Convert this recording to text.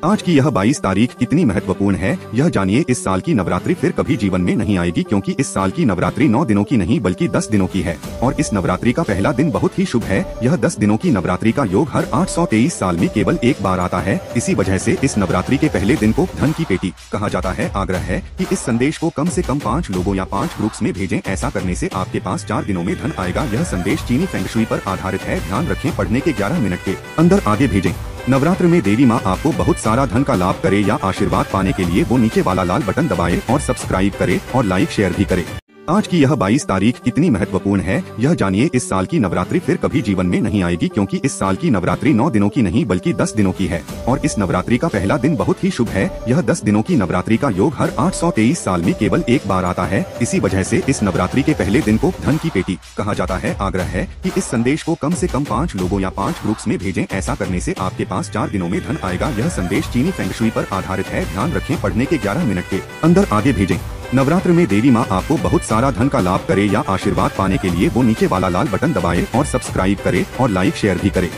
आज की यह 22 तारीख कितनी महत्वपूर्ण है, यह जानिए। इस साल की नवरात्रि फिर कभी जीवन में नहीं आएगी, क्योंकि इस साल की नवरात्रि 9 दिनों की नहीं बल्कि 10 दिनों की है। और इस नवरात्रि का पहला दिन बहुत ही शुभ है। यह 10 दिनों की नवरात्रि का योग हर 823 साल में केवल एक बार आता है। इसी वजह से इस नवरात्रि के पहले दिन को धन की पेटी कहा जाता है। आग्रह है कि इस संदेश को कम से कम 5 लोगों या 5 ग्रुप्स में भेजें। ऐसा करने से आपके पास 4 दिनों में धन आएगा। यह संदेश चीनी फेंग शुई पर आधारित है। ध्यान रखें, पढ़ने के 11 मिनट के अंदर आगे भेजें। नवरात्र में देवी माँ आपको बहुत सारा धन का लाभ करे या आशीर्वाद पाने के लिए वो नीचे वाला लाल बटन दबाएं और सब्सक्राइब करें और लाइक शेयर भी करें। आज की यह 22 तारीख कितनी महत्वपूर्ण है, यह जानिए। इस साल की नवरात्रि फिर कभी जीवन में नहीं आएगी, क्योंकि इस साल की नवरात्रि 9 दिनों की नहीं बल्कि 10 दिनों की है। और इस नवरात्रि का पहला दिन बहुत ही शुभ है। यह 10 दिनों की नवरात्रि का योग हर 823 साल में केवल एक बार आता है। इसी वजह से इस नवरात्रि के पहले दिन को धन की पेटी कहा जाता है। आग्रह है कि इस संदेश को कम से कम 5 लोगों या 5 ग्रुप्स में भेजें। ऐसा करने से आपके पास 4 दिनों में धन आएगा। यह संदेश चीनी फेंग शुई पर आधारित है। ध्यान रखें, पढ़ने के 11 मिनट के अंदर आगे भेजें। नवरात्र में देवी माँ आपको बहुत सारा धन का लाभ करे या आशीर्वाद पाने के लिए वो नीचे वाला लाल बटन दबाएं और सब्सक्राइब करें और लाइक शेयर भी करें।